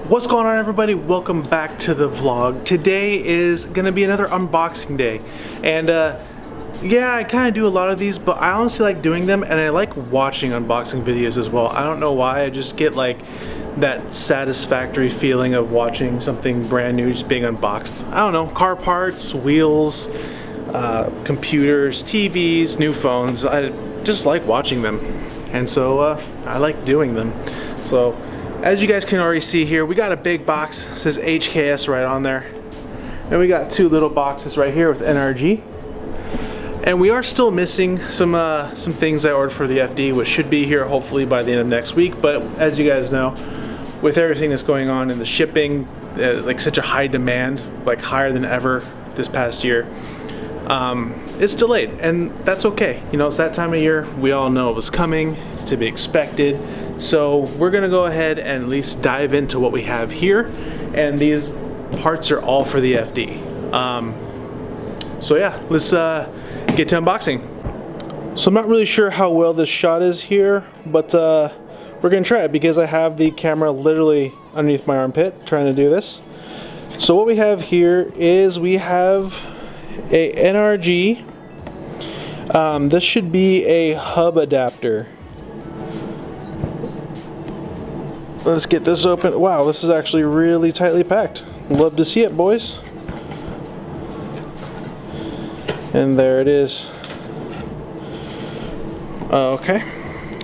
What's going on, everybody? Welcome back to the vlog. Today is gonna be another unboxing day, and yeah, I kind of do a lot of these, but I honestly like doing them, and I like watching unboxing videos as well. I don't know why, I just get like that satisfactory feeling of watching something brand new just being unboxed. I don't know, car parts, wheels, computers, TVs, new phones. I just like watching them, and so I like doing them. So as you guys can already see here, we got a big box. It says HKS right on there, and we got two little boxes right here with NRG. And we are still missing some things I ordered for the FD, which should be here hopefully by the end of next week. But as you guys know, with everything that's going on in the shipping, like such a high demand, like higher than ever this past year, it's delayed, and that's okay. You know, it's that time of year. We all know it was coming. It's to be expected. So we're gonna go ahead and at least dive into what we have here, and these parts are all for the FD. So yeah, let's get to unboxing. So I'm not really sure how well this shot is here, but we're gonna try it because I have the camera literally underneath my armpit trying to do this. So what we have here is we have a NRG. This should be a hub adapter. Let's get this open. Wow, this is actually really tightly packed. Love to see it, boys. And there it is. Okay,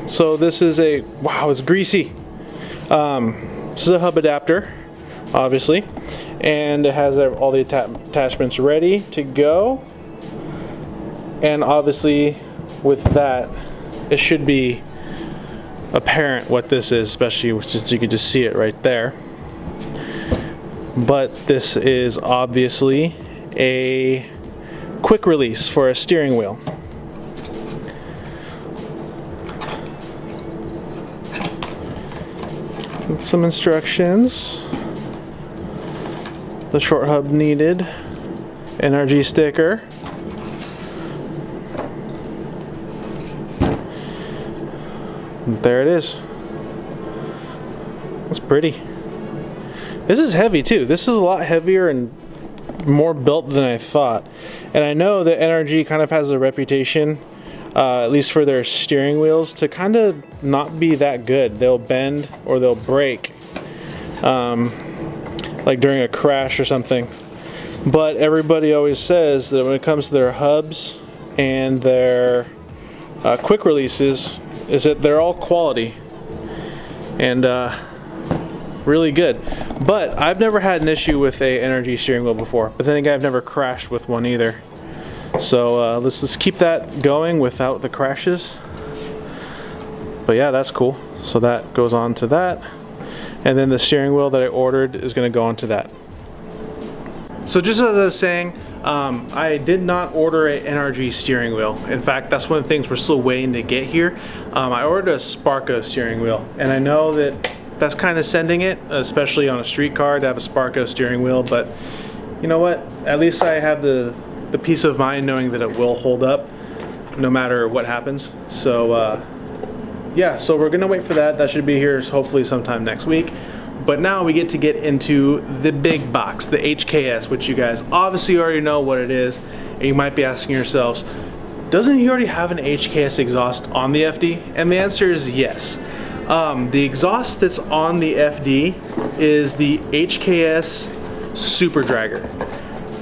so this is a, wow, it's greasy. This is a hub adapter, obviously, and it has all the attachments ready to go. And obviously with that, it should be apparent what this is, especially since you can just see it right there. But this is obviously a quick release for a steering wheel. And some instructions. The short hub needed, NRG sticker. There it is. That's pretty. This is heavy too. This is a lot heavier and more built than I thought. And I know that NRG kind of has a reputation, at least for their steering wheels, to kind of not be that good. They'll bend or they'll break, like during a crash or something. But everybody always says that when it comes to their hubs and their quick releases, is that they're all quality and really good. But I've never had an issue with a NRG steering wheel before, but then again, I've never crashed with one either. So let's keep that going without the crashes. But yeah, that's cool. So that goes on to that, and then the steering wheel that I ordered is going to go onto that. So just as I was saying, I did not order an NRG steering wheel. In fact, that's one of the things we're still waiting to get here. I ordered a Sparco steering wheel, and I know that that's kind of sending it, especially on a street car, to have a Sparco steering wheel. But you know what? At least I have the peace of mind knowing that it will hold up no matter what happens. So yeah, so we're gonna wait for that. That should be here hopefully sometime next week. But now we get to get into the big box, the HKS, which you guys obviously already know what it is. And you might be asking yourselves, doesn't he already have an HKS exhaust on the FD? And the answer is yes. The exhaust that's on the FD is the HKS Super Dragger.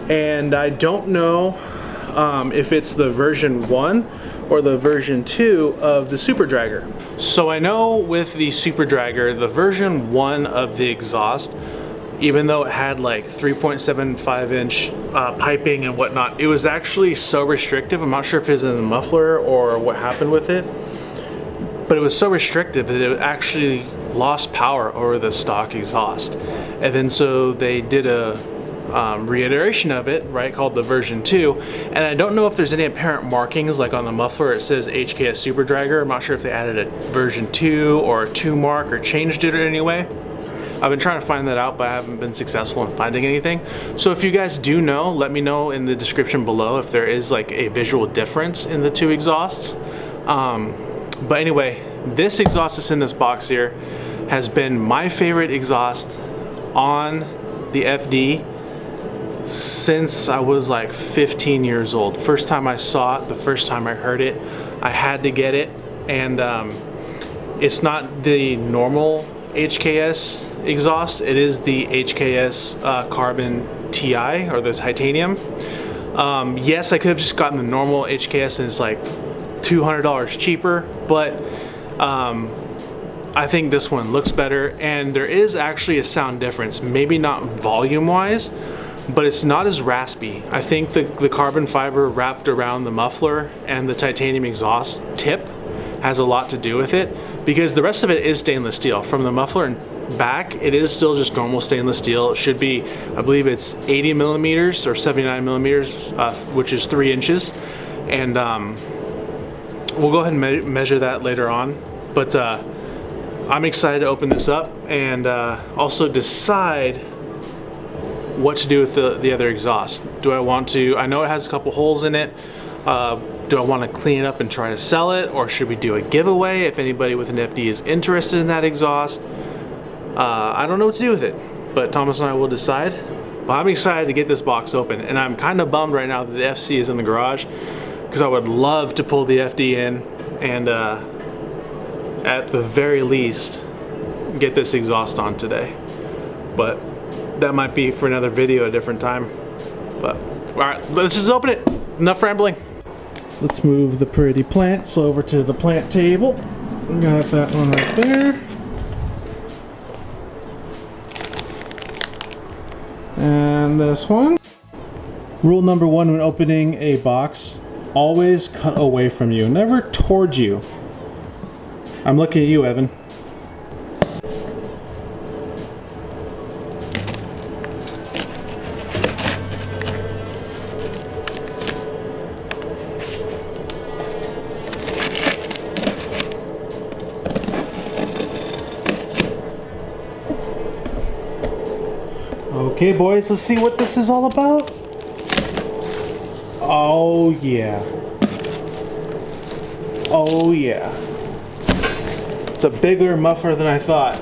And I don't know if it's the version 1 or the version 2 of the Super Dragger. So I know with the Super Dragger, the version 1 of the exhaust, even though it had like 3.75 inch piping and whatnot, it was actually so restrictive. I'm not sure if it was in the muffler or what happened with it, but it was so restrictive that it actually lost power over the stock exhaust. And then so they did a reiteration of it, right, called the version 2, and I don't know if there's any apparent markings, like on the muffler it says HKS Super Dragger. I'm not sure if they added a version 2 or a 2 mark or changed it in any way, I've been trying to find that out, but I haven't been successful in finding anything. So if you guys do know, let me know in the description below if there is like a visual difference in the two exhausts. But anyway, this exhaust that's in this box here has been my favorite exhaust on the FD since I was like 15 years old. First time I saw it, the first time I heard it, I had to get it. And it's not the normal HKS exhaust, it is the HKS Carbon TI, or the titanium. Yes, I could have just gotten the normal HKS and it's like $200 cheaper, but I think this one looks better, and there is actually a sound difference. Maybe not volume wise, but it's not as raspy. I think the carbon fiber wrapped around the muffler and the titanium exhaust tip has a lot to do with it, because the rest of it is stainless steel. From the muffler and back, it is still just normal stainless steel. It should be, I believe it's 80 millimeters or 79 millimeters, which is 3 inches. And we'll go ahead and measure that later on. But I'm excited to open this up and also decide what to do with the other exhaust. Do I want to, I know it has a couple holes in it. Do I want to clean it up and try to sell it, or should we do a giveaway if anybody with an FD is interested in that exhaust? I don't know what to do with it, but Thomas and I will decide. But I'm excited to get this box open, and I'm kind of bummed right now that the FC is in the garage, because I would love to pull the FD in and at the very least get this exhaust on today. But that might be for another video, a different time. But all right, let's just open it. Enough rambling. Let's move the pretty plants over to the plant table. We got that one right there. And this one. Rule number 1 when opening a box, always cut away from you, never towards you. I'm looking at you, Evan. Okay, boys, let's see what this is all about. Oh yeah. Oh yeah. It's a bigger muffler than I thought,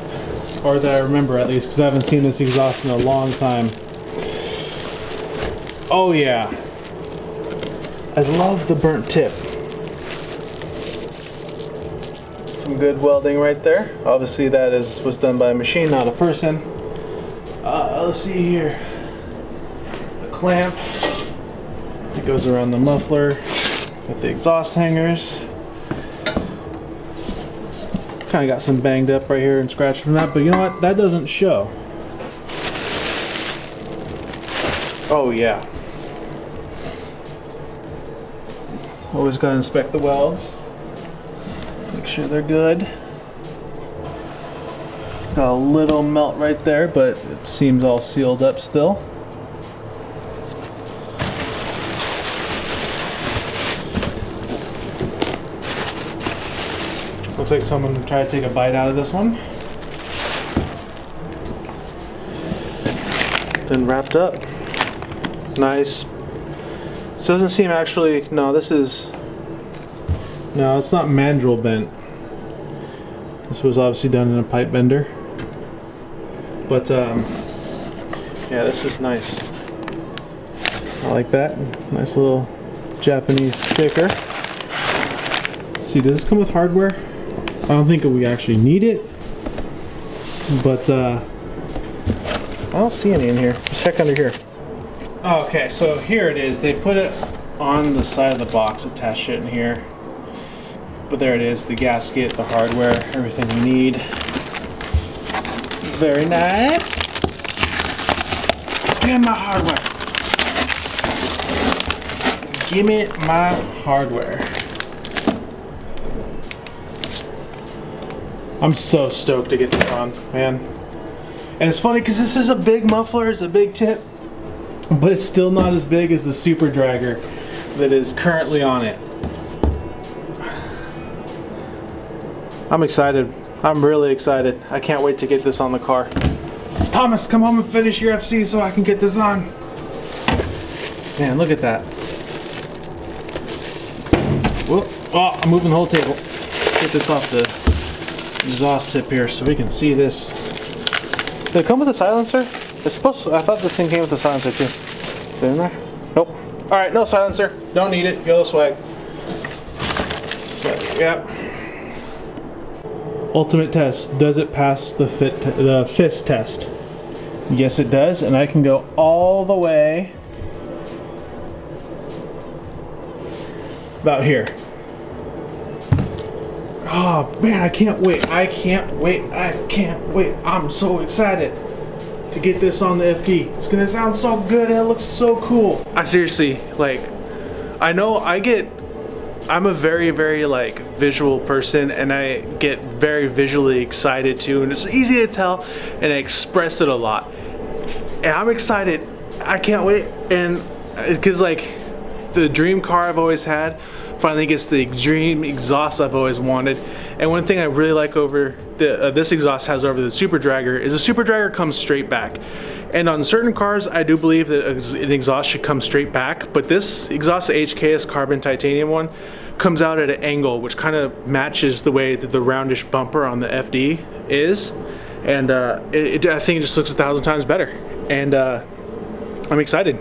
or that I remember at least, because I haven't seen this exhaust in a long time. Oh yeah. I love the burnt tip. Some good welding right there. Obviously that was done by a machine, not a person. Let's see here. The clamp. It goes around the muffler with the exhaust hangers. Kind of got some banged up right here and scratched from that, but you know what? That doesn't show. Oh yeah. Always gotta inspect the welds. Make sure they're good. Got a little melt right there, but it seems all sealed up still. Looks like someone tried to take a bite out of this one. Then wrapped up. Nice. This doesn't seem actually, no, this is, no, it's not mandrel bent. This was obviously done in a pipe bender. But yeah, this is nice. I like that. Nice little Japanese sticker. Let's see, does this come with hardware? I don't think we actually need it, but I don't see any in here. Let's check under here. Okay, so here it is. They put it on the side of the box, attached it in here. But there it is, the gasket, the hardware, everything you need. Very nice. Give me my hardware. Give me my hardware. I'm so stoked to get this on, man. And it's funny because this is a big muffler, it's a big tip, but it's still not as big as the Super Dragger that is currently on it. I'm excited. I'm really excited. I can't wait to get this on the car. Thomas, come home and finish your FC so I can get this on. Man, look at that. Whoa. Oh, I'm moving the whole table. Get this off the exhaust tip here so we can see this. Did it come with a silencer? It's supposed to, I thought this thing came with a silencer too. Is it in there? Nope. Alright, no silencer. Don't need it. Yellow swag. But, yeah. Ultimate test. Does it pass the fist test? Yes, it does, and I can go all the way about here. Oh man, I can't wait. I can't wait. I can't wait. I'm so excited to get this on the FD. It's gonna sound so good and it looks so cool. I seriously, like, I know I'm a very, very like visual person, and I get very visually excited too, and it's easy to tell, and I express it a lot. And I'm excited. I can't wait. And because like the dream car I've always had finally gets the dream exhaust I've always wanted. And one thing I really like over this exhaust has over the Super Dragger is the Super Dragger comes straight back. And on certain cars, I do believe that an exhaust should come straight back, but this exhaust, the HKS carbon titanium one, comes out at an angle which kind of matches the way that the roundish bumper on the FD is. And I think it just looks 1,000 times better. And I'm excited.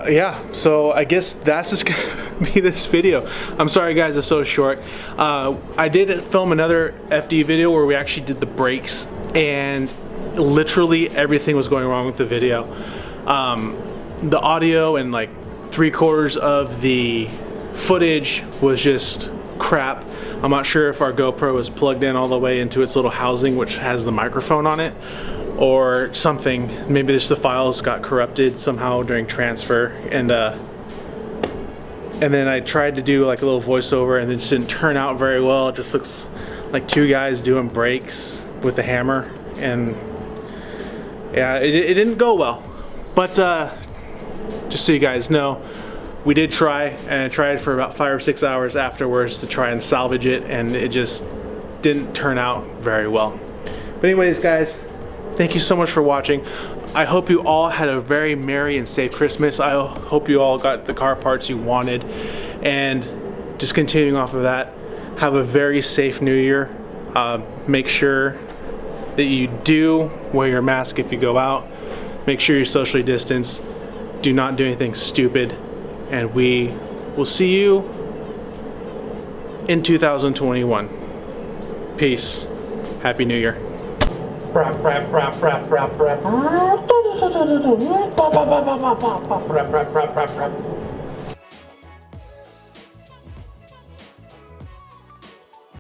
Yeah, so I guess that's just gonna be this video. I'm sorry guys, it's so short. I did film another FD video where we actually did the brakes, and literally everything was going wrong with the video. The audio and like 3/4 of the footage was just crap. I'm not sure if our GoPro was plugged in all the way into its little housing which has the microphone on it, or something. Maybe just the files got corrupted somehow during transfer, and then I tried to do like a little voiceover and it just didn't turn out very well. It just looks like two guys doing brakes with a hammer, and yeah, it didn't go well. But just so you guys know, we did try, and I tried for about 5 or 6 hours afterwards to try and salvage it, and it just didn't turn out very well. But anyways guys, thank you so much for watching. I hope you all had a very merry and safe Christmas. I hope you all got the car parts you wanted. And just continuing off of that, have a very safe New Year. Make sure that you do wear your mask if you go out. Make sure you're socially distanced. Do not do anything stupid. And we will see you in 2021. Peace. Happy New Year. Brap, brap, brap, brap, brap, brap.